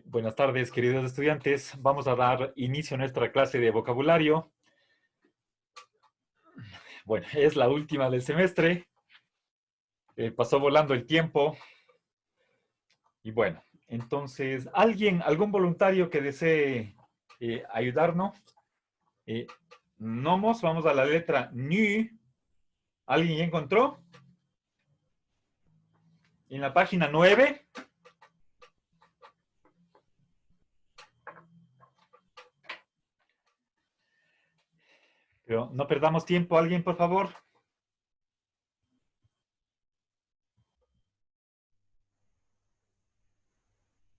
Buenas tardes, queridos estudiantes. Vamos a dar inicio a nuestra clase de vocabulario. Bueno, es la última del semestre. Pasó volando el tiempo. Y bueno, entonces, algún voluntario que desee ayudarnos? Nomos, vamos a la letra NU. ¿Alguien ya encontró? En la página 9. Pero no perdamos tiempo. ¿Alguien, por favor?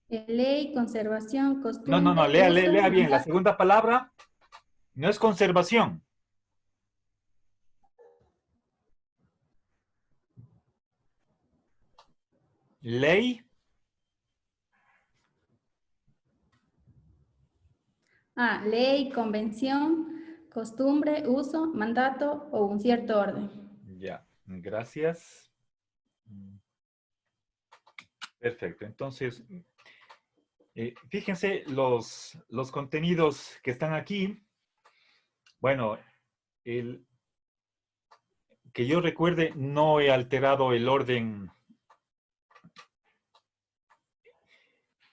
Ley, conservación, No. costumbre, uso, Lea bien. La mandato. segunda palabra no es conservación. Ley. Ley, convención, costumbre, uso, mandato o un cierto orden. Ya, gracias. Perfecto. Entonces, fíjense los contenidos que están aquí. Bueno, que yo recuerde, no he alterado el orden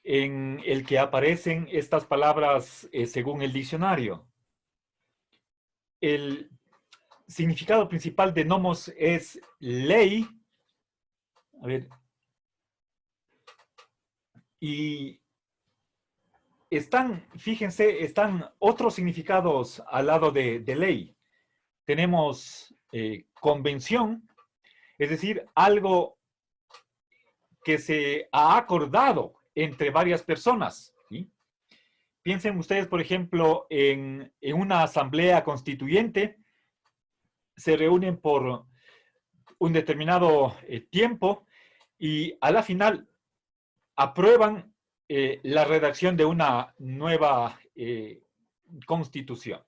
en el que aparecen estas palabras según el diccionario. El significado principal de nomos es ley. A ver. Y están otros significados al lado de ley. Tenemos convención, es decir, algo que se ha acordado entre varias personas. ¿Sí? Piensen ustedes, por ejemplo, en una asamblea constituyente, se reúnen por un determinado tiempo y a la final aprueban la redacción de una nueva constitución.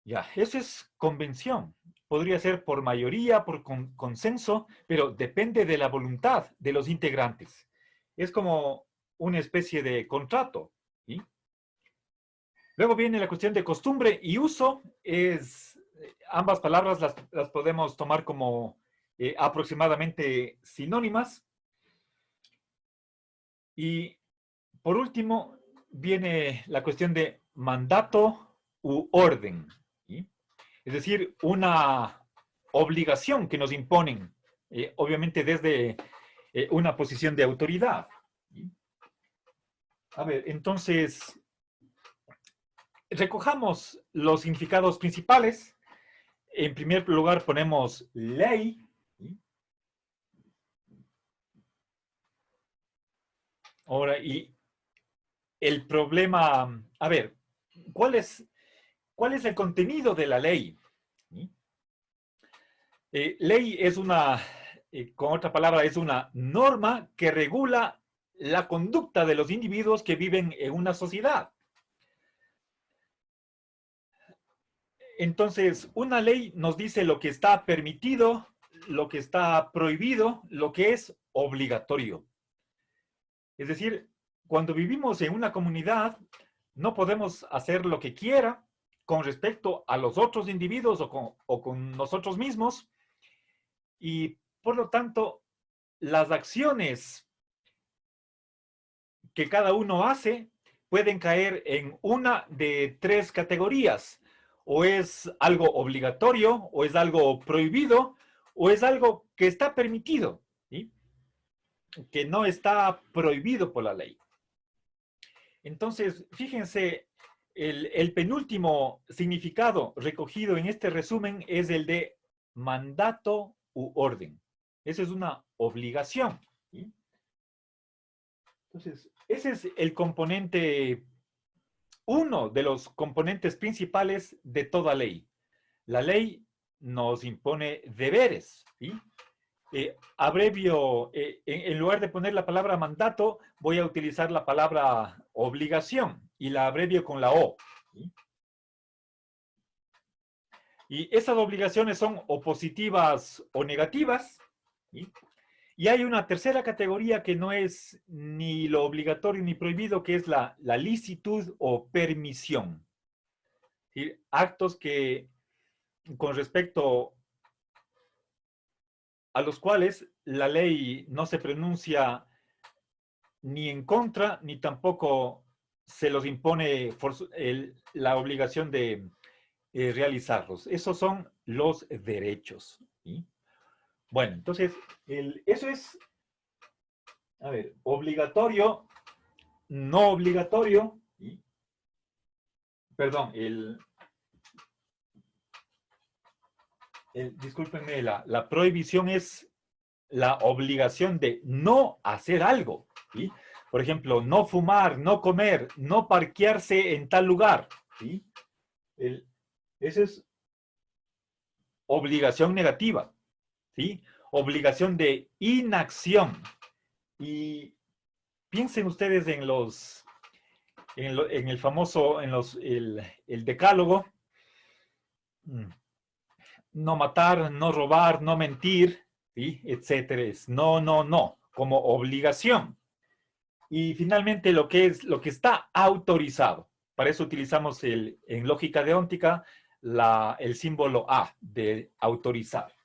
Ya, eso es convención. Podría ser por mayoría, por consenso, pero depende de la voluntad de los integrantes. Es como una especie de contrato. ¿Sí? Luego viene la cuestión de costumbre y uso. Ambas palabras las podemos tomar como aproximadamente sinónimas. Y por último, viene la cuestión de mandato u orden. ¿Sí? Es decir, una obligación que nos imponen, obviamente desde una posición de autoridad. ¿Sí? A ver, entonces, recojamos los significados principales. En primer lugar ponemos ley. ¿Sí? Ahora, y el problema, a ver, ¿cuál es el contenido de la ley? ¿Sí? Ley es con otra palabra, es una norma que regula la conducta de los individuos que viven en una sociedad. Entonces, una ley nos dice lo que está permitido, lo que está prohibido, lo que es obligatorio. Es decir, cuando vivimos en una comunidad, no podemos hacer lo que quiera con respecto a los otros individuos o con nosotros mismos, y por lo tanto, las acciones que cada uno hace pueden caer en una de tres categorías. O es algo obligatorio, o es algo prohibido, o es algo que está permitido, ¿sí? Que no está prohibido por la ley. Entonces, fíjense, el penúltimo significado recogido en este resumen es el de mandato u orden. Esa es una obligación. ¿Sí? Entonces, ese es el componente, uno de los componentes principales de toda ley. La ley nos impone deberes. ¿Sí? Abrevio, en lugar de poner la palabra mandato, voy a utilizar la palabra obligación y la abrevio con la O. ¿Sí? Y esas obligaciones son o positivas o negativas. ¿Sí? Y hay una tercera categoría que no es ni lo obligatorio ni prohibido, que es la licitud o permisión. ¿Sí? Actos que, con respecto a los cuales la ley no se pronuncia ni en contra, ni tampoco se los impone la obligación de realizarlos. Esos son los derechos. ¿Sí? Bueno, entonces, eso es, a ver, obligatorio, no obligatorio, ¿sí? Perdón, discúlpenme, la prohibición es la obligación de no hacer algo. ¿Sí? Por ejemplo, no fumar, no comer, no parquearse en tal lugar. ¿Sí? Esa es obligación negativa. ¿Sí? Obligación de inacción. Y piensen ustedes en el famoso, el decálogo. No matar, no robar, no mentir, ¿sí? Etcétera. Es no, no, no, como obligación. Y finalmente lo que está autorizado. Para eso utilizamos en lógica deóntica el símbolo A de autorizar.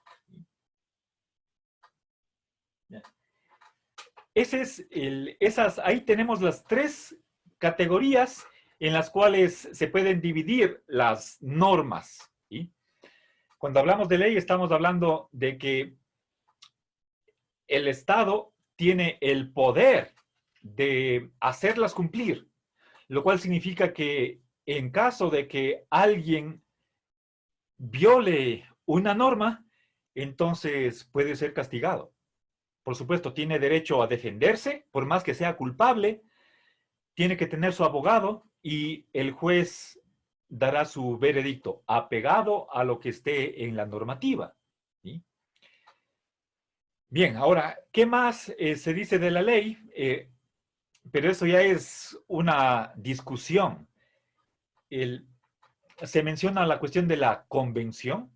Ahí tenemos las tres categorías en las cuales se pueden dividir las normas. ¿Sí? Cuando hablamos de ley estamos hablando de que el Estado tiene el poder de hacerlas cumplir, lo cual significa que en caso de que alguien viole una norma, entonces puede ser castigado. Por supuesto, tiene derecho a defenderse, por más que sea culpable, tiene que tener su abogado y el juez dará su veredicto apegado a lo que esté en la normativa. ¿Sí? Bien, ahora, ¿qué más se dice de la ley? Pero eso ya es una discusión. Se menciona la cuestión de la convención.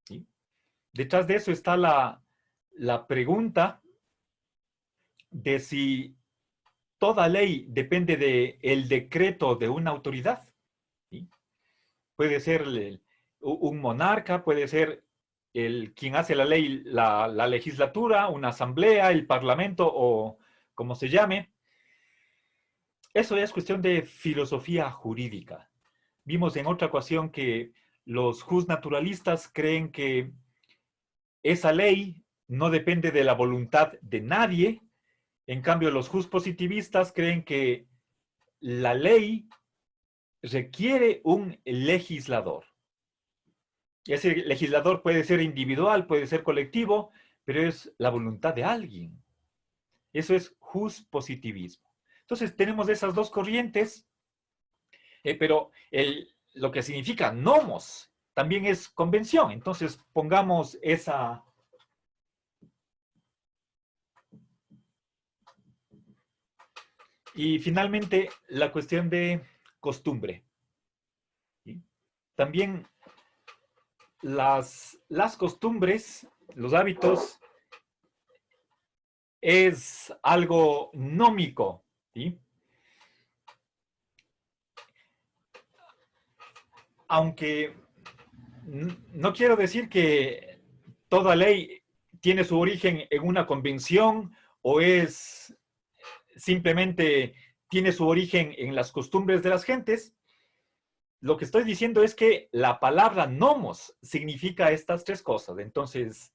¿Sí? Detrás de eso está la pregunta de si toda ley depende del decreto de una autoridad. ¿Sí? Puede ser un monarca, puede ser quien hace la ley, la legislatura, una asamblea, el parlamento o como se llame. Eso ya es cuestión de filosofía jurídica. Vimos en otra ocasión que los justnaturalistas creen que esa ley no depende de la voluntad de nadie. En cambio, los justpositivistas creen que la ley requiere un legislador. Ese legislador puede ser individual, puede ser colectivo, pero es la voluntad de alguien. Eso es justpositivismo. Entonces, tenemos esas dos corrientes, pero lo que significa nomos también es convención. Entonces, pongamos esa. Y finalmente, la cuestión de costumbre. ¿Sí? También las costumbres, los hábitos, es algo nómico. ¿Sí? Aunque no quiero decir que toda ley tiene su origen en una convención o es simplemente tiene su origen en las costumbres de las gentes. Lo que estoy diciendo es que la palabra nomos significa estas tres cosas. Entonces,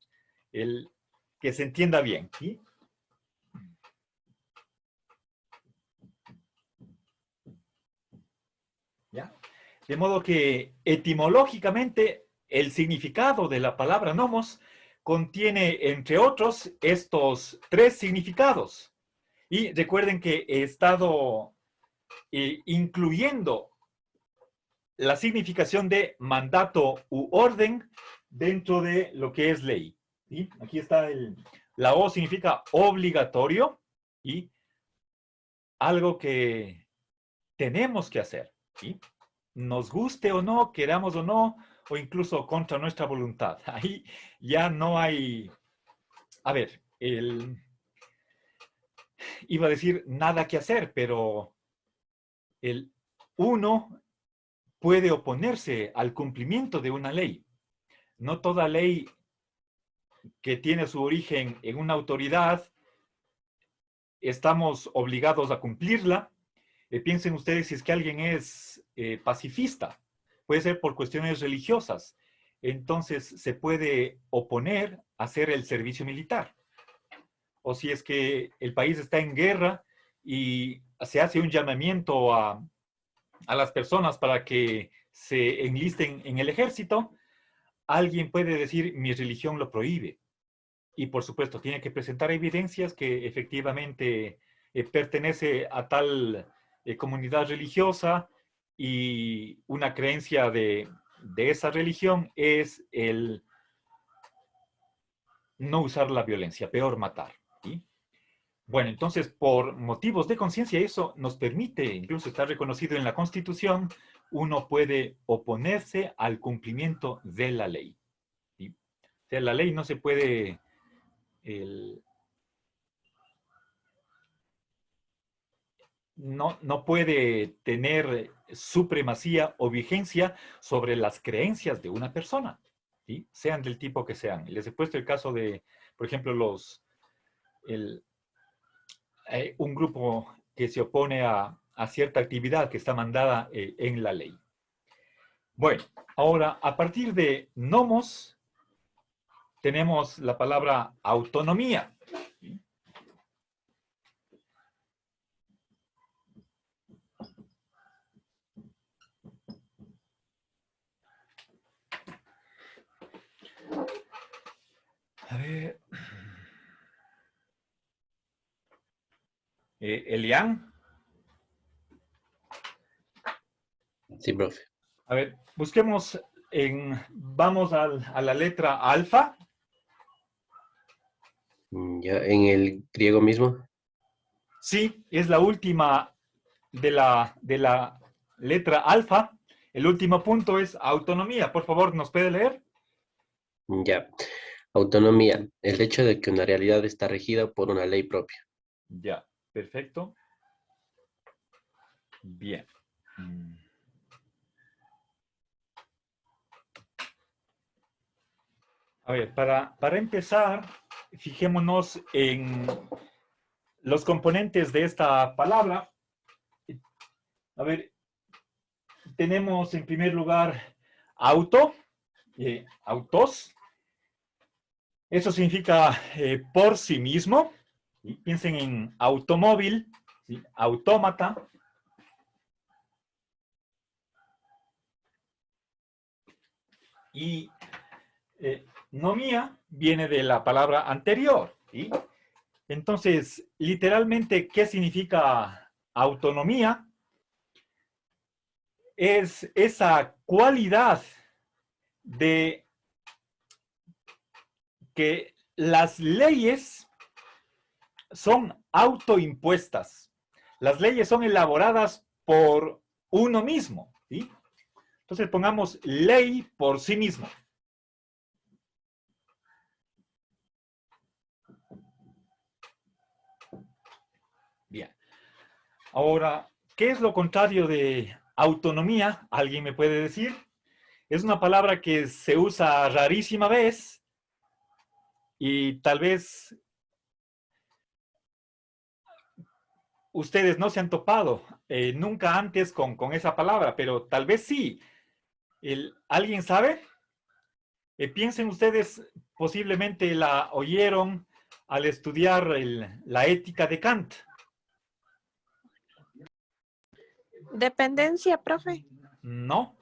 que se entienda bien. ¿Sí? ¿Ya? De modo que etimológicamente el significado de la palabra nomos contiene, entre otros, estos tres significados. Y recuerden que he estado incluyendo la significación de mandato u orden dentro de lo que es ley. ¿Sí? Aquí está la O significa obligatorio y algo que tenemos que hacer. ¿Sí? Nos guste o no, queramos o no, o incluso contra nuestra voluntad. Ahí ya no hay. A ver, iba a decir nada que hacer, pero el uno puede oponerse al cumplimiento de una ley. No toda ley que tiene su origen en una autoridad estamos obligados a cumplirla. Piensen ustedes si es que alguien es pacifista, puede ser por cuestiones religiosas, entonces se puede oponer a hacer el servicio militar. O si es que el país está en guerra y se hace un llamamiento a las personas para que se enlisten en el ejército, alguien puede decir, mi religión lo prohíbe. Y por supuesto, tiene que presentar evidencias que efectivamente pertenece a tal comunidad religiosa y una creencia de esa religión es el no usar la violencia, peor matar. ¿Sí? Bueno, entonces, por motivos de conciencia, eso nos permite, incluso está reconocido en la Constitución, uno puede oponerse al cumplimiento de la ley. ¿Sí? O sea, la ley no se puede no puede tener supremacía o vigencia sobre las creencias de una persona, ¿sí? Sean del tipo que sean. Les he puesto el caso de, por ejemplo, un grupo que se opone a cierta actividad que está mandada en la ley. Bueno, ahora, a partir de nomos, tenemos la palabra autonomía. ¿Sí? A ver. Elian. Sí, profe. A ver, busquemos vamos a la letra alfa. Ya en el griego mismo. Sí, es la última de la letra alfa. El último punto es autonomía. Por favor, ¿nos puede leer? Ya. Autonomía. El hecho de que una realidad está regida por una ley propia. Ya, perfecto. Bien. A ver, para empezar, fijémonos en los componentes de esta palabra. A ver, tenemos en primer lugar auto, autos. Eso significa por sí mismo. ¿Sí? Piensen en automóvil, ¿sí? Autómata. Y nomía viene de la palabra anterior. ¿Sí? Entonces, literalmente, ¿qué significa autonomía? Es esa cualidad de que las leyes son autoimpuestas. Las leyes son elaboradas por uno mismo. ¿Sí? Entonces pongamos ley por sí mismo. Bien. Ahora, ¿qué es lo contrario de autonomía? ¿Alguien me puede decir? Es una palabra que se usa rarísima vez y tal vez ustedes no se han topado nunca antes con esa palabra, pero tal vez sí. ¿Alguien sabe? Piensen ustedes, posiblemente la oyeron al estudiar la ética de Kant. Dependencia, profe. No,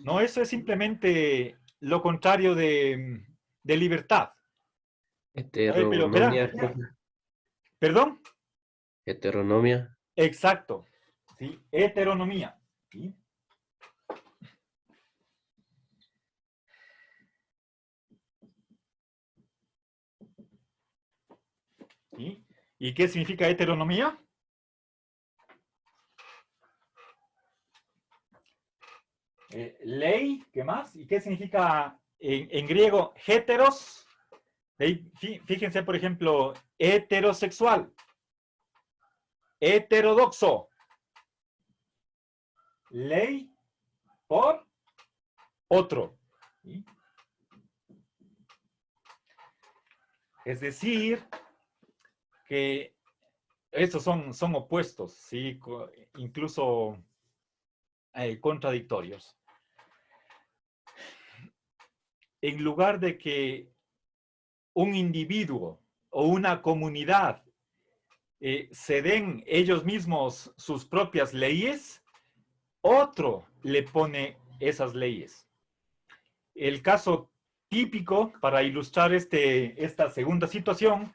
no, eso es simplemente lo contrario de libertad. A ver, pero verán, Heteronomia, profe. ¿perdón? Heteronomia. Exacto, ¿sí? Heteronomía. ¿Sí? ¿Sí? ¿Y qué significa heteronomía? Ley, ¿qué más? ¿Y qué significa en griego heteros? Fíjense, por ejemplo, heterosexual, heterodoxo, ley por otro. ¿Sí? Es decir, que estos son opuestos, ¿sí? Incluso contradictorios. En lugar de que un individuo o una comunidad se den ellos mismos sus propias leyes, otro le pone esas leyes. El caso típico para ilustrar esta segunda situación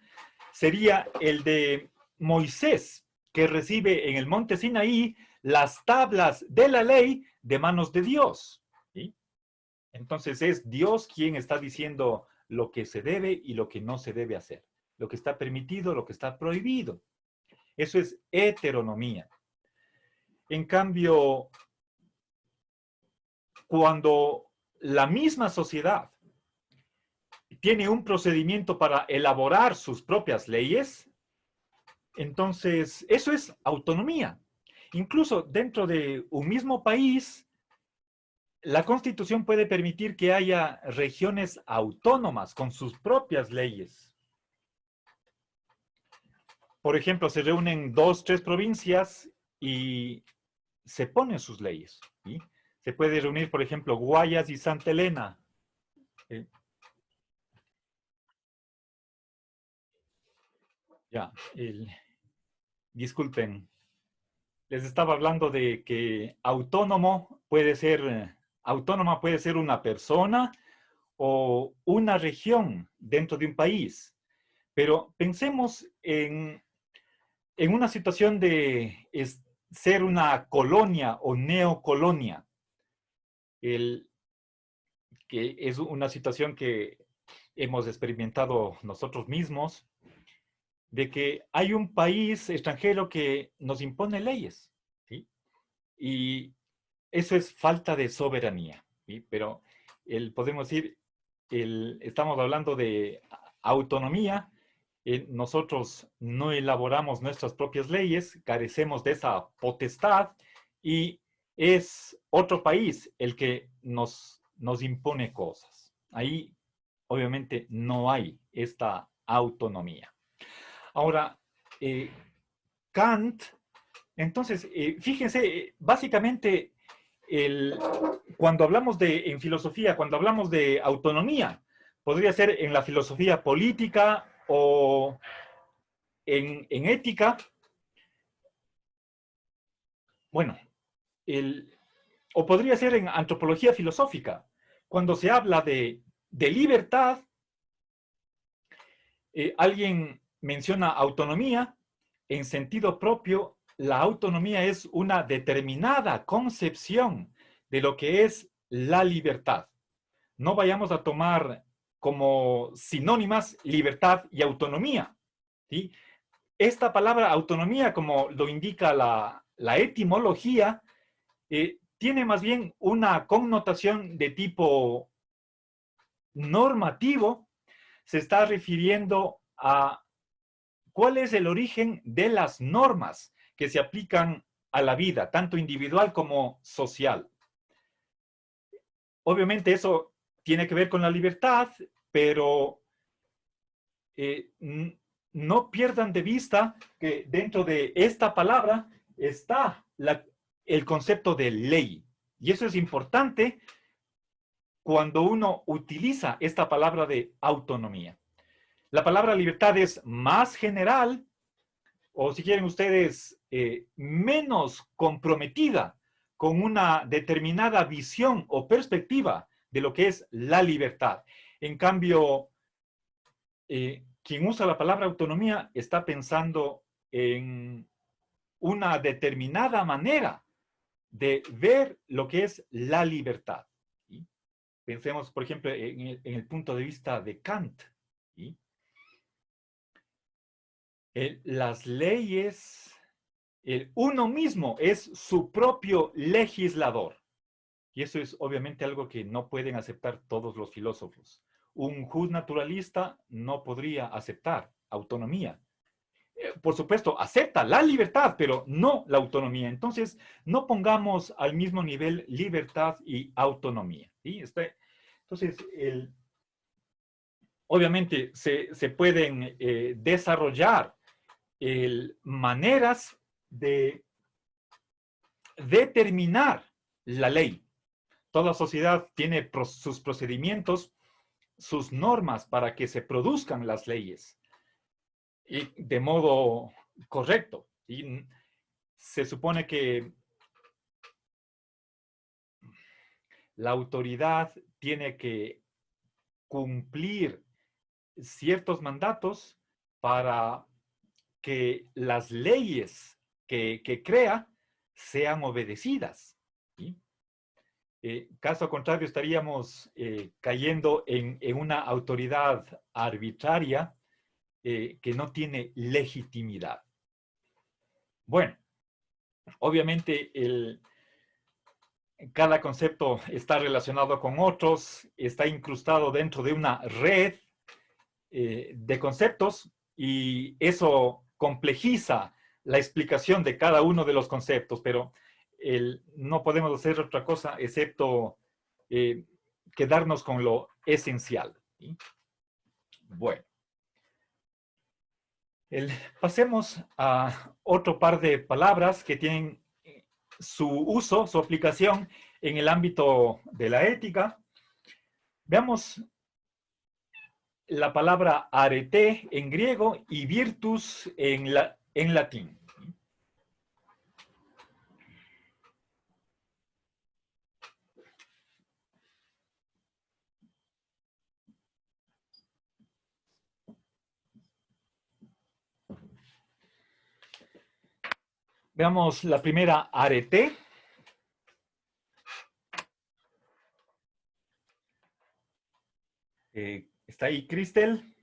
sería el de Moisés, que recibe en el monte Sinaí las tablas de la ley de manos de Dios. ¿Sí? Entonces es Dios quien está diciendo lo que se debe y lo que no se debe hacer, lo que está permitido, lo que está prohibido. Eso es heteronomía. En cambio, cuando la misma sociedad tiene un procedimiento para elaborar sus propias leyes, entonces eso es autonomía. Incluso dentro de un mismo país, la Constitución puede permitir que haya regiones autónomas con sus propias leyes. Por ejemplo, se reúnen 2, 3 provincias y se ponen sus leyes. ¿Sí? Se puede reunir, por ejemplo, Guayas y Santa Elena. Ya, disculpen. Les estaba hablando de que autónoma puede ser una persona o una región dentro de un país. Pero pensemos en una situación de ser una colonia o neocolonia, que es una situación que hemos experimentado nosotros mismos, de que hay un país extranjero que nos impone leyes, ¿sí? Y eso es falta de soberanía, ¿sí? Pero podemos decir, estamos hablando de autonomía. Nosotros no elaboramos nuestras propias leyes, carecemos de esa potestad y es otro país el que nos impone cosas. Ahí obviamente no hay esta autonomía. Ahora, Kant, entonces, fíjense, básicamente, cuando hablamos en filosofía, cuando hablamos de autonomía, podría ser en la filosofía política o en ética. Bueno, o podría ser en antropología filosófica. Cuando se habla de libertad, alguien menciona autonomía. En sentido propio, la autonomía es una determinada concepción de lo que es la libertad. No vayamos a tomar como sinónimas libertad y autonomía. ¿Sí? Esta palabra autonomía, como lo indica la etimología, tiene más bien una connotación de tipo normativo. Se está refiriendo a cuál es el origen de las normas que se aplican a la vida, tanto individual como social. Obviamente eso tiene que ver con la libertad, pero no pierdan de vista que dentro de esta palabra está el concepto de ley. Y eso es importante cuando uno utiliza esta palabra de autonomía. La palabra libertad es más general, o si quieren ustedes, menos comprometida con una determinada visión o perspectiva de lo que es la libertad. En cambio, quien usa la palabra autonomía está pensando en una determinada manera de ver lo que es la libertad. ¿Sí? Pensemos, por ejemplo, en el punto de vista de Kant. ¿Sí? Las leyes, uno mismo es su propio legislador. Y eso es obviamente algo que no pueden aceptar todos los filósofos. un juez naturalista no podría aceptar autonomía. Por supuesto, acepta la libertad, pero no la autonomía. Entonces, no pongamos al mismo nivel libertad y autonomía. ¿Sí? Entonces, obviamente se pueden desarrollar maneras de determinar la ley. Toda sociedad tiene sus procedimientos, sus normas para que se produzcan las leyes y de modo correcto. Y se supone que la autoridad tiene que cumplir ciertos mandatos para que las leyes que crea sean obedecidas. ¿Sí? Caso contrario, estaríamos cayendo en una autoridad arbitraria que no tiene legitimidad. Bueno, obviamente cada concepto está relacionado con otros, está incrustado dentro de una red de conceptos y eso complejiza la explicación de cada uno de los conceptos, pero no podemos hacer otra cosa excepto quedarnos con lo esencial. ¿Sí? Bueno. Pasemos a otro par de palabras que tienen su uso, su aplicación en el ámbito de la ética. Veamos la palabra arete en griego y virtus en latín. Veamos la primera, arete. ¿Está ahí Cristel?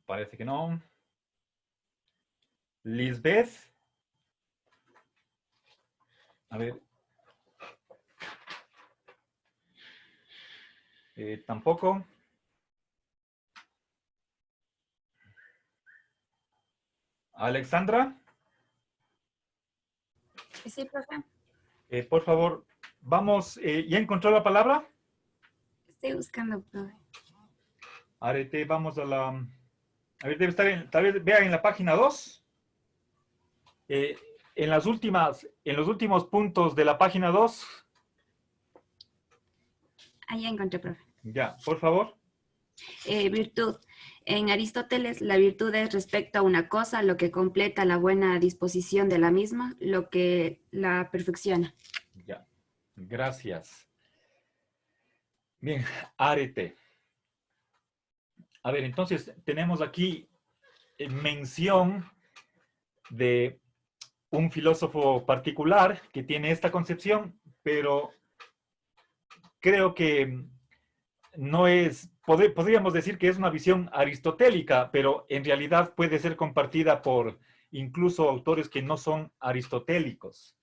Parece que no. Lisbeth. A ver. Tampoco. Alexandra. Sí, profe. Por favor, vamos. ¿Ya encontró la palabra? Estoy buscando, profe. Arete, vamos a la... A ver, debe estar tal vez vean en la página 2. En los últimos puntos de la página 2. Ahí encontré, profe. Ya, por favor. Virtud. En Aristóteles, la virtud es respecto a una cosa, lo que completa la buena disposición de la misma, lo que la perfecciona. Ya, gracias. Bien, arete. A ver, entonces tenemos aquí mención de un filósofo particular que tiene esta concepción, pero creo que no es, podríamos decir que es una visión aristotélica, pero en realidad puede ser compartida por incluso autores que no son aristotélicos.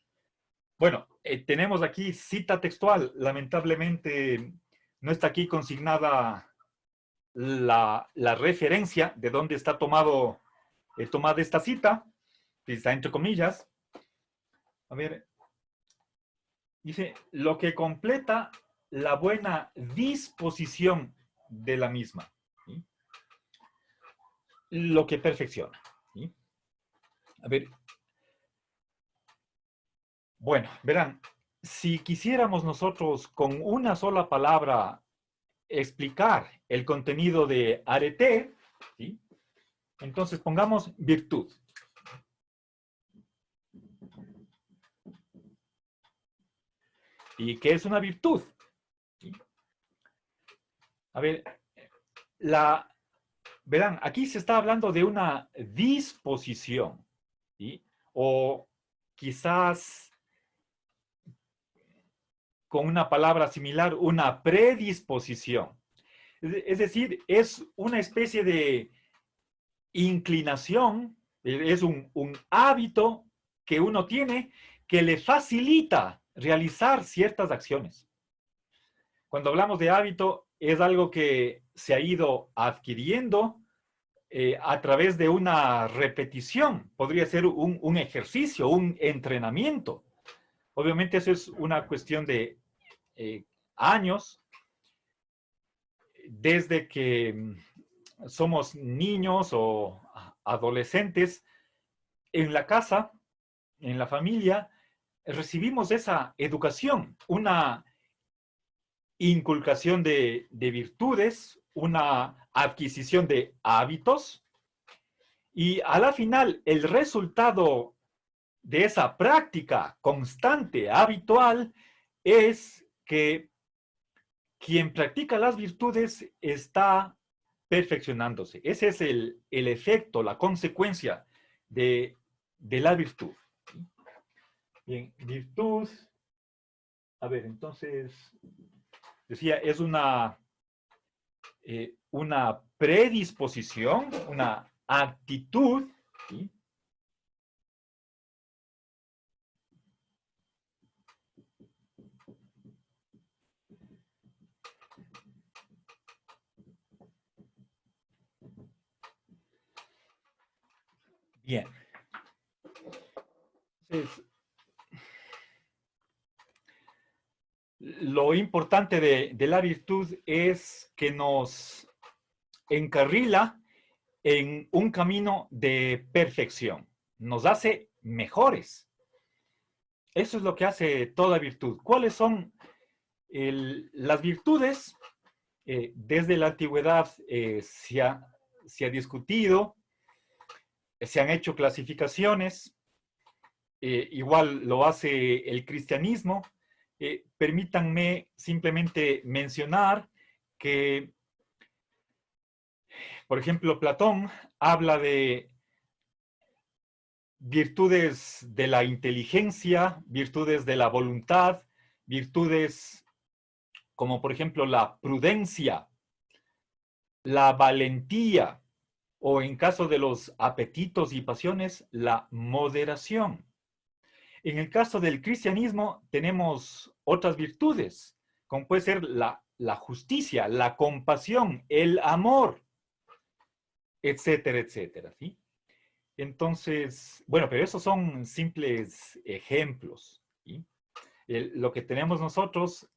Bueno, tenemos aquí cita textual. Lamentablemente no está aquí consignada la referencia de dónde está tomada esta cita, que está entre comillas. A ver, dice, lo que completa la buena disposición de la misma. ¿Sí? Lo que perfecciona. ¿Sí? A ver. Bueno, verán, si quisiéramos nosotros con una sola palabra explicar el contenido de arete, ¿sí? Entonces pongamos virtud. ¿Y qué es una virtud? ¿Sí? A ver, verán, aquí se está hablando de una disposición, ¿sí? O quizás con una palabra similar, una predisposición. Es decir, es una especie de inclinación, es un hábito que uno tiene que le facilita realizar ciertas acciones. Cuando hablamos de hábito, es algo que se ha ido adquiriendo a través de una repetición. Podría ser un ejercicio, un entrenamiento. Obviamente eso es una cuestión de años, desde que somos niños o adolescentes, en la casa, en la familia, recibimos esa educación, una inculcación de virtudes, una adquisición de hábitos, y a la final el resultado de esa práctica constante, habitual, es que quien practica las virtudes está perfeccionándose. Ese es el efecto, la consecuencia de la virtud. Bien, virtud, a ver, entonces, decía, es una predisposición, una actitud, ¿sí? Bien. Entonces, lo importante de la virtud es que nos encarrila en un camino de perfección. Nos hace mejores. Eso es lo que hace toda virtud. ¿Cuáles son las virtudes? Desde la antigüedad se ha discutido, se han hecho clasificaciones, igual lo hace el cristianismo. Permítanme simplemente mencionar que, por ejemplo, Platón habla de virtudes de la inteligencia, virtudes de la voluntad, virtudes como por ejemplo la prudencia, la valentía, o en caso de los apetitos y pasiones, la moderación. En el caso del cristianismo tenemos otras virtudes, como puede ser la justicia, la compasión, el amor, etcétera, etcétera, ¿sí? Entonces, bueno, pero esos son simples ejemplos, ¿sí? Lo que tenemos nosotros,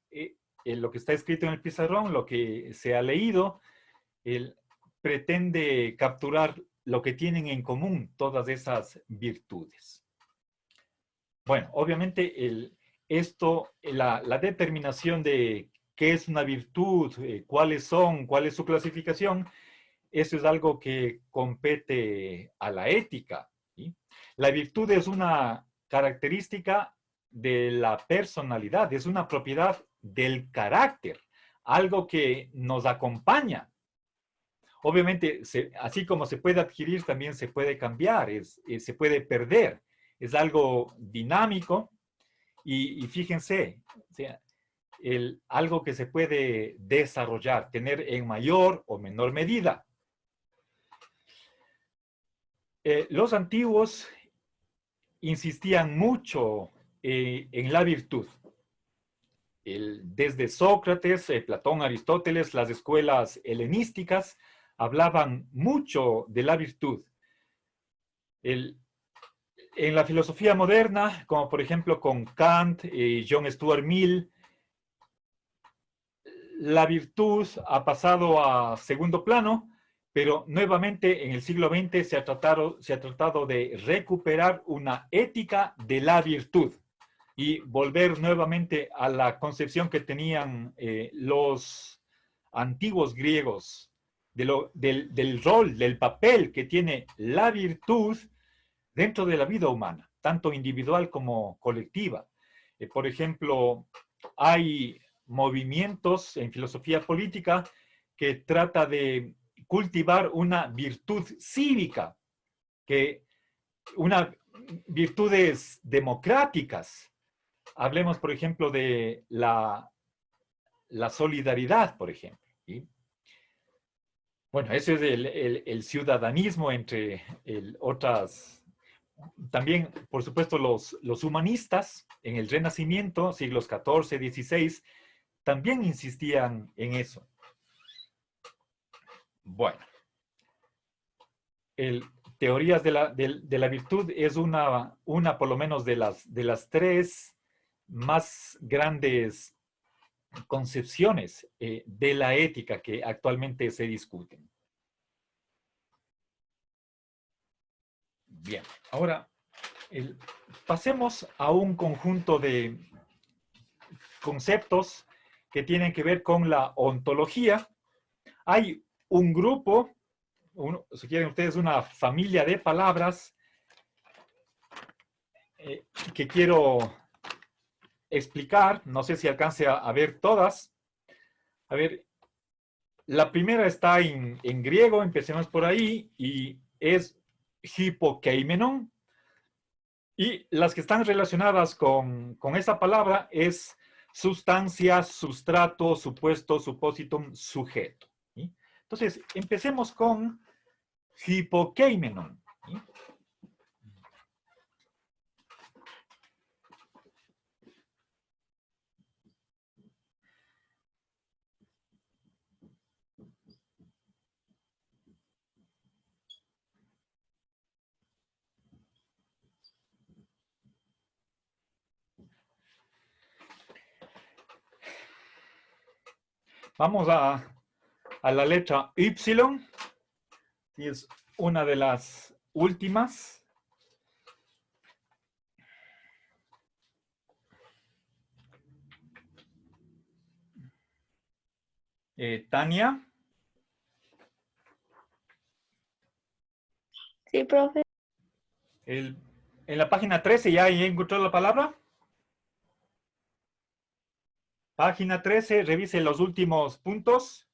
lo que está escrito en el pizarrón, lo que se ha leído, pretende capturar lo que tienen en común todas esas virtudes. Bueno, obviamente la determinación de qué es una virtud, cuál es su clasificación, eso es algo que compete a la ética, ¿sí? La virtud es una característica de la personalidad, es una propiedad del carácter, algo que nos acompaña. Obviamente, así como se puede adquirir, también se puede cambiar, se puede perder. Es algo dinámico y fíjense, o sea, algo que se puede desarrollar, tener en mayor o menor medida. Los antiguos insistían mucho en la virtud. Desde Sócrates, Platón, Aristóteles, las escuelas helenísticas hablaban mucho de la virtud. En la filosofía moderna, como por ejemplo con Kant y John Stuart Mill, la virtud ha pasado a segundo plano, pero nuevamente en el siglo XX se ha tratado de recuperar una ética de la virtud y volver nuevamente a la concepción que tenían los antiguos griegos del rol, del papel que tiene la virtud dentro de la vida humana, tanto individual como colectiva. Por ejemplo, hay movimientos en filosofía política que trata de cultivar una virtud cívica, virtudes democráticas. Hablemos, por ejemplo, de la solidaridad, por ejemplo, ¿sí? Bueno, ese es el ciudadanismo, entre otras. También, por supuesto, los humanistas en el Renacimiento, siglos XIV, XVI, también insistían en eso. Bueno, teorías de la virtud es una por lo menos de las tres más grandes concepciones de la ética que actualmente se discuten. Bien, ahora pasemos a un conjunto de conceptos que tienen que ver con la ontología. Hay un grupo, si quieren ustedes, una familia de palabras que quiero explicar. No sé si alcance a ver todas. A ver, la primera está en griego, empecemos por ahí, y es hipokeimenon. Y las que están relacionadas con esa palabra es sustancia, sustrato, supuesto, supósitum, sujeto. ¿Sí? Entonces, empecemos con hipokeimenon. ¿Sí? Vamos a la letra Y, que es una de las últimas. Tania. Sí, profe. En la página 13 ya encontró la palabra. Página 13, revise los últimos puntos.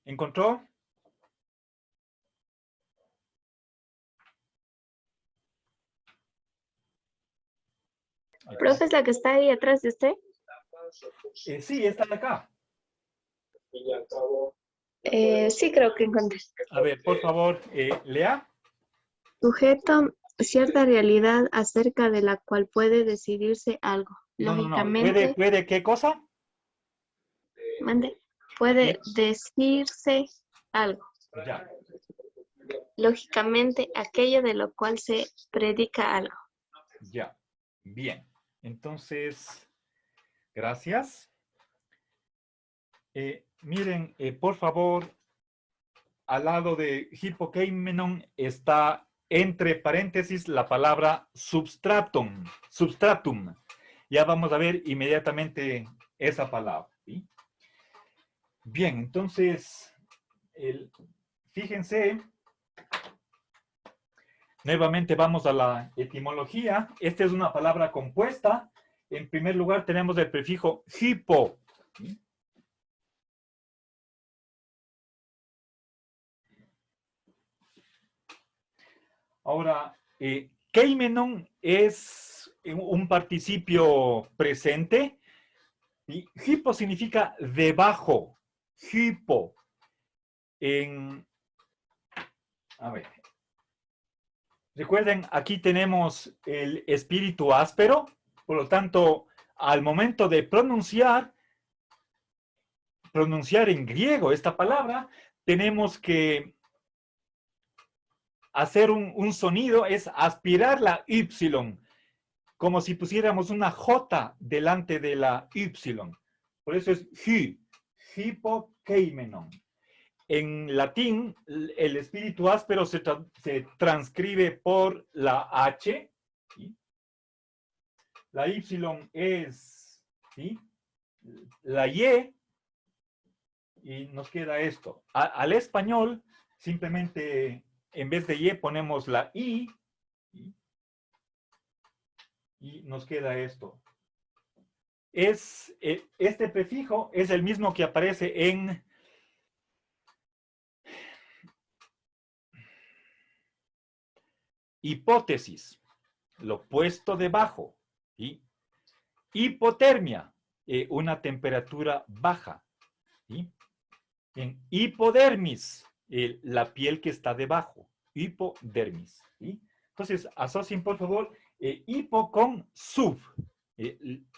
¿Encontró? Profe, ¿es la que está ahí atrás de usted? Sí, está acá. Sí, creo que encontré. A ver, por favor, lea. Sujeto, cierta realidad acerca de la cual puede decidirse algo. No. Lógicamente, ¿Puede qué cosa? mande, puede decirse algo. Ya. Lógicamente, aquello de lo cual se predica algo. Ya. Bien. Entonces, gracias. Miren, por favor, al lado de hipokeimenon está entre paréntesis la palabra substratum. Substratum. Ya vamos a ver inmediatamente esa palabra. ¿Sí? Bien, entonces, fíjense, nuevamente vamos a la etimología. Esta es una palabra compuesta. En primer lugar tenemos el prefijo hipo. ¿Sí? Ahora, keimenon es un participio presente. Y hipo significa debajo. Hipo. A ver. Recuerden, aquí tenemos el espíritu áspero. Por lo tanto, al momento de pronunciar en griego esta palabra, tenemos que hacer un sonido, es aspirar la Y, como si pusiéramos una J delante de la Y. Por eso es hipokeimenon. En latín, el espíritu áspero se transcribe por la H. ¿Sí? La Y es, ¿sí?, la Y, y nos queda esto. Al español, simplemente en vez de Y ponemos la I, ¿sí?, y nos queda esto. Este prefijo es el mismo que aparece en hipótesis, lo puesto debajo. ¿Sí? Hipotermia, una temperatura baja. ¿Sí? Bien, hipodermis, la piel que está debajo. Hipodermis. ¿Sí? Entonces, asocien por favor hipo con sub,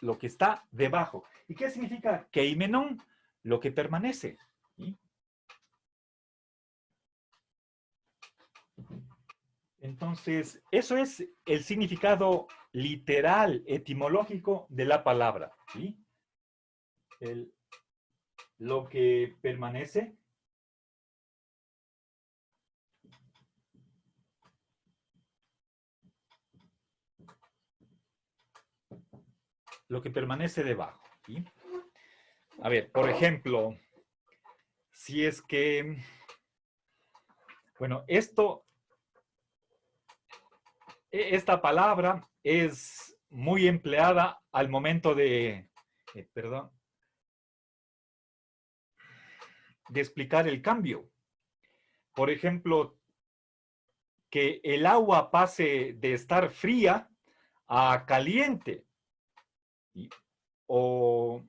lo que está debajo. ¿Y qué significa keimenon? Lo que permanece. ¿Sí? Entonces, eso es el significado literal, etimológico de la palabra. ¿Sí? Lo que permanece. Lo que permanece debajo. ¿Sí? A ver, por ejemplo, si es que, bueno, esta palabra es muy empleada al momento de, perdón, de explicar el cambio. Por ejemplo, que el agua pase de estar fría a caliente. ¿Sí? O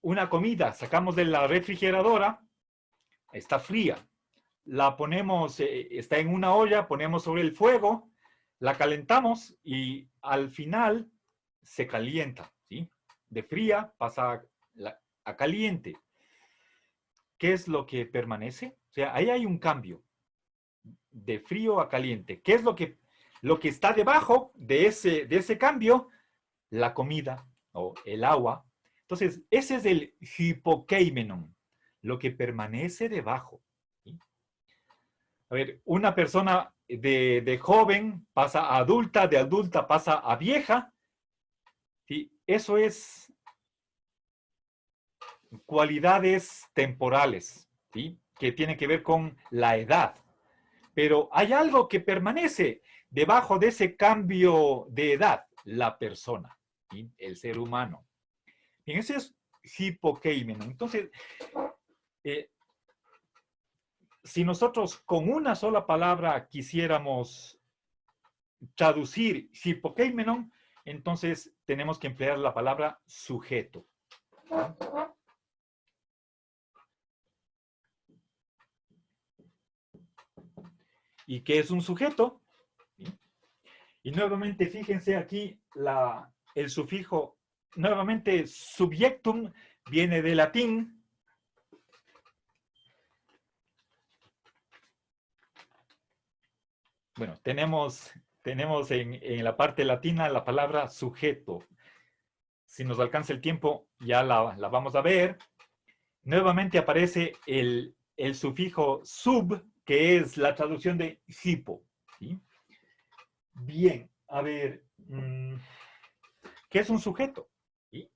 una comida, sacamos de la refrigeradora, está fría. La ponemos, está en una olla, ponemos sobre el fuego, la calentamos y al final se calienta, ¿sí? De fría pasa a caliente. ¿Qué es lo que permanece? O sea, ahí hay un cambio de frío a caliente. ¿Qué es lo que está debajo de ese cambio? La comida o el agua. Entonces, ese es el hypokeimenon, lo que permanece debajo. ¿Sí? A ver, una persona de joven pasa a adulta, de adulta pasa a vieja. ¿Sí? Eso es cualidades temporales, ¿sí? Que tienen que ver con la edad. Pero hay algo que permanece debajo de ese cambio de edad, la persona, ¿sí? El ser humano. Y ese es hipokeimenon. Entonces, si nosotros con una sola palabra quisiéramos traducir hipokeimenon, entonces tenemos que emplear la palabra sujeto. ¿Y qué es un sujeto? Y nuevamente, fíjense aquí el sufijo, nuevamente subjectum viene del latín. Bueno, tenemos en la parte latina la palabra sujeto. Si nos alcanza el tiempo, ya la vamos a ver. Nuevamente aparece el sufijo sub, que es la traducción de hipo. ¿Sí? Bien, a ver, ¿qué es un sujeto? ¿Sí?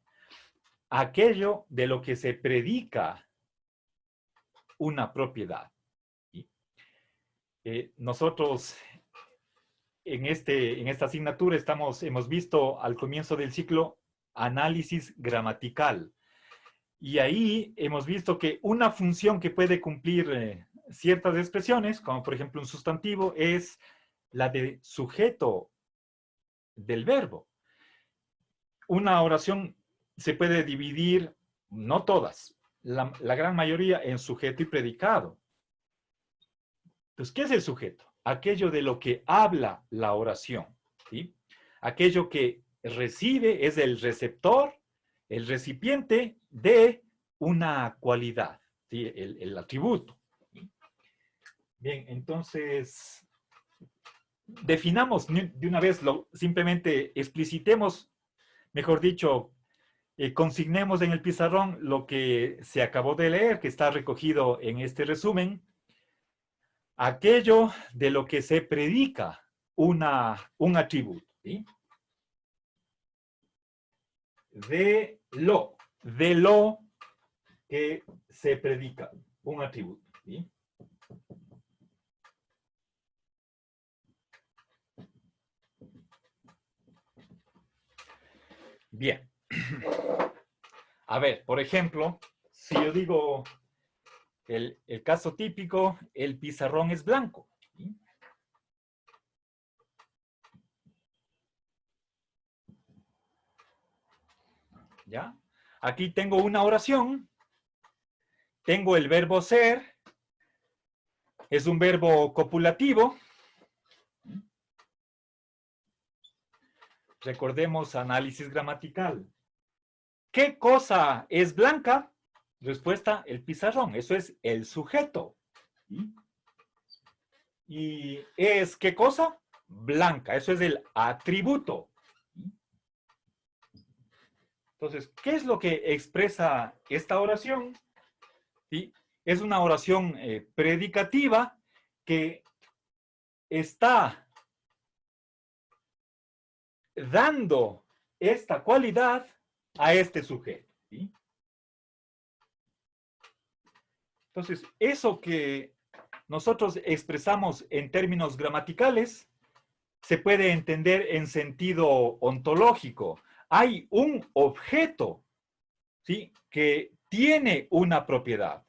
Aquello de lo que se predica una propiedad. ¿Sí? Nosotros en esta asignatura hemos visto al comienzo del ciclo análisis gramatical. Y ahí hemos visto que una función que puede cumplir ciertas expresiones, como por ejemplo un sustantivo, es la de sujeto del verbo. Una oración se puede dividir, no todas, la gran mayoría en sujeto y predicado. Entonces, ¿qué es el sujeto? Aquello de lo que habla la oración. ¿Sí? Aquello que recibe es el receptor, el recipiente de una cualidad, ¿sí? El atributo. ¿Sí? Bien, entonces, definamos de una vez, simplemente explicitemos, mejor dicho, consignemos en el pizarrón lo que se acabó de leer, que está recogido en este resumen. Aquello de lo que se predica un atributo. ¿Sí? De lo que se predica un atributo. ¿Sí? Bien. A ver, por ejemplo, si yo digo el caso típico, el pizarrón es blanco. ¿Sí? ¿Ya? Aquí tengo una oración tengo el verbo ser. Es un verbo copulativo. Recordemos análisis gramatical. ¿Qué cosa es blanca? Respuesta, el pizarrón. Eso es el sujeto. ¿Y es qué cosa? Blanca. Eso es el atributo. Entonces, ¿qué es lo que expresa esta oración? ¿Sí? Es una oración predicativa que está dando esta cualidad a este sujeto. ¿Sí? Entonces, eso que nosotros expresamos en términos gramaticales se puede entender en sentido ontológico. Hay un objeto, ¿sí?, que tiene una propiedad.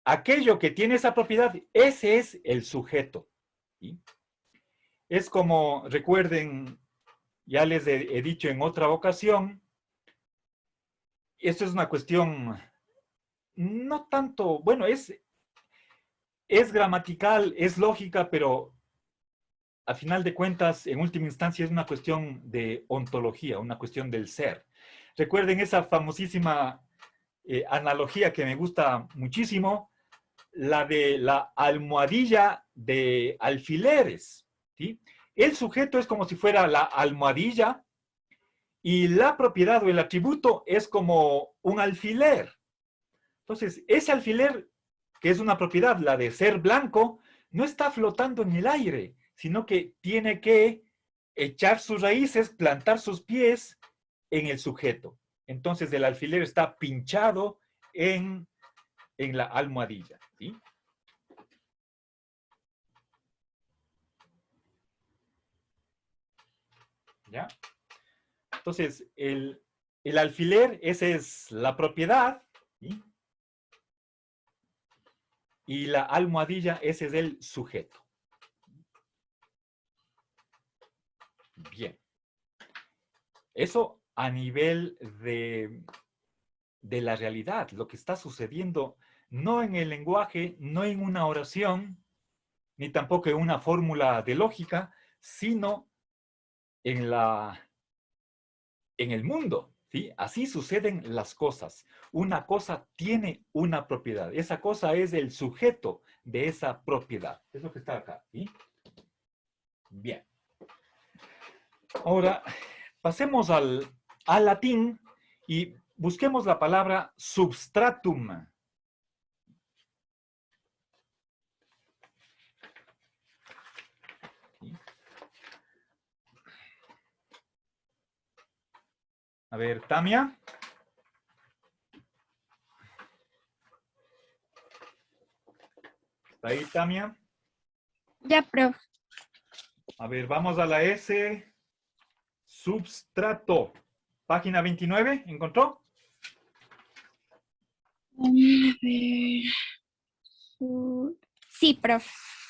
Aquello que tiene esa propiedad, ese es el sujeto. ¿Sí? Es como, recuerden, ya les he dicho en otra ocasión, esto es una cuestión no tanto, bueno, es gramatical, es lógica, pero a final de cuentas, en última instancia, es una cuestión de ontología, una cuestión del ser. Recuerden esa famosísima analogía que me gusta muchísimo, la de la almohadilla de alfileres. ¿Sí? El sujeto es como si fuera la almohadilla y la propiedad o el atributo es como un alfiler. Entonces, ese alfiler, que es una propiedad, la de ser blanco, no está flotando en el aire, sino que tiene que echar sus raíces, plantar sus pies en el sujeto. Entonces, el alfiler está pinchado en la almohadilla. ¿Sí? ¿Ya? Entonces, el alfiler, esa es la propiedad, ¿sí?, y la almohadilla, ese es el sujeto. Bien. Eso a nivel de la realidad, lo que está sucediendo, no en el lenguaje, no en una oración, ni tampoco en una fórmula de lógica, sino en el mundo. ¿Sí? Así suceden las cosas. Una cosa tiene una propiedad. Esa cosa es el sujeto de esa propiedad. Es lo que está acá. ¿Sí? Bien. Ahora, pasemos al latín y busquemos la palabra substratum. ¿Sí? A ver, Tamia. ¿Está ahí, Tamia? Ya, profe. A ver, vamos a la S. Substrato. Página 29, ¿encontró? A ver. Sí, profe.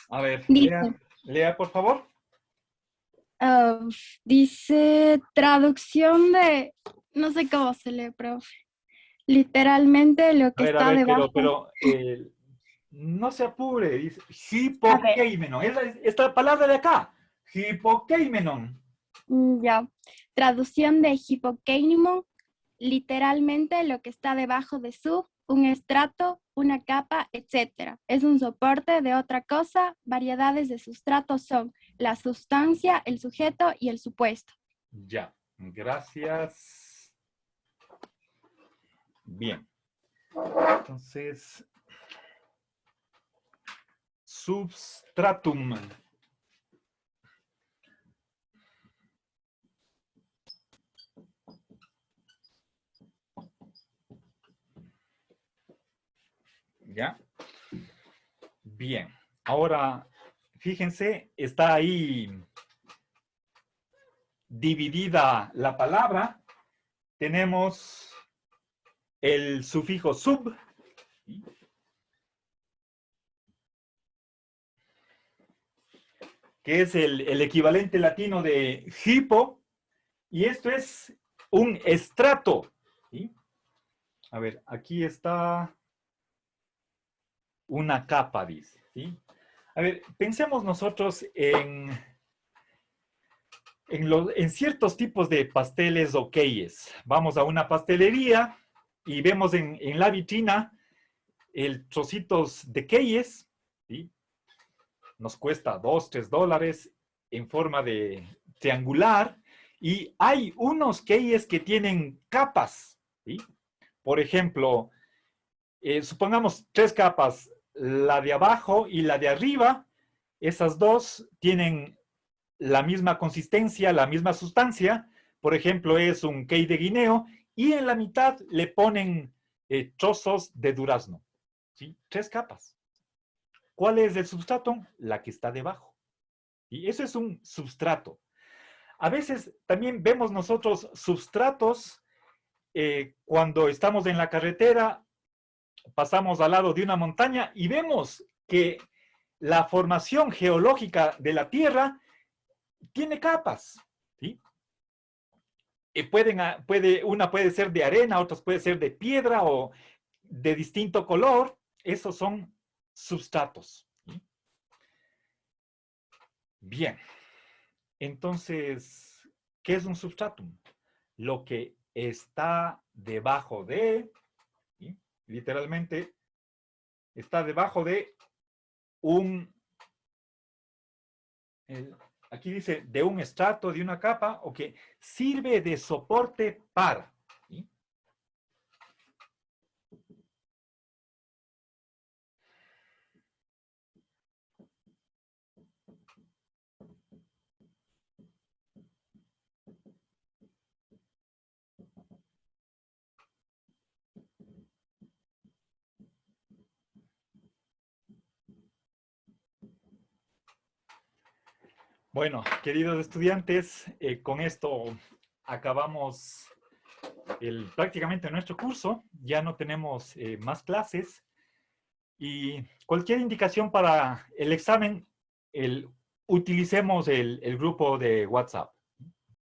A ver, Dice, lea, por favor. dice traducción de, no sé cómo se lee, profe. Literalmente lo que está debajo. pero no se apure, dice hipokeimenon. Esta palabra de acá, hipokeimenon. Ya. Traducción de hipokeinimo, literalmente lo que está debajo de sub, un estrato, una capa, etc. Es un soporte de otra cosa. Variedades de sustratos son la sustancia, el sujeto y el supuesto. Ya, gracias. Bien. Entonces, substratum. ¿Ya? Bien. Ahora, fíjense, está ahí dividida la palabra. Tenemos el sufijo sub, que es el equivalente latino de hipo, y esto es un estrato. ¿Sí? A ver, aquí está una capa, dice, ¿sí? A ver, pensemos nosotros en ciertos tipos de pasteles o queyes. Vamos a una pastelería y vemos en la vitrina el trocitos de queyes, ¿sí? Nos cuesta $2, $3 en forma de triangular, y hay unos queyes que tienen capas, ¿sí? Por ejemplo, supongamos 3 capas, la de abajo y la de arriba, esas dos tienen la misma consistencia, la misma sustancia. Por ejemplo, es un key de guineo, y en la mitad le ponen trozos de durazno, ¿sí? 3 capas. ¿Cuál es el substrato? La que está debajo. Y eso es un substrato. A veces también vemos nosotros substratos cuando estamos en la carretera, pasamos al lado de una montaña y vemos que la formación geológica de la Tierra tiene capas, ¿sí? Una puede ser de arena, otras puede ser de piedra o de distinto color. Esos son substratos, ¿sí? Bien. Entonces, ¿qué es un substratum? Lo que está debajo de, ¿sí? Literalmente, está debajo de aquí dice, de un estrato, de una capa, o que sirve de soporte para, ¿sí? Bueno, queridos estudiantes, con esto acabamos prácticamente nuestro curso. Ya no tenemos más clases. Y cualquier indicación para el examen, utilicemos el grupo de WhatsApp.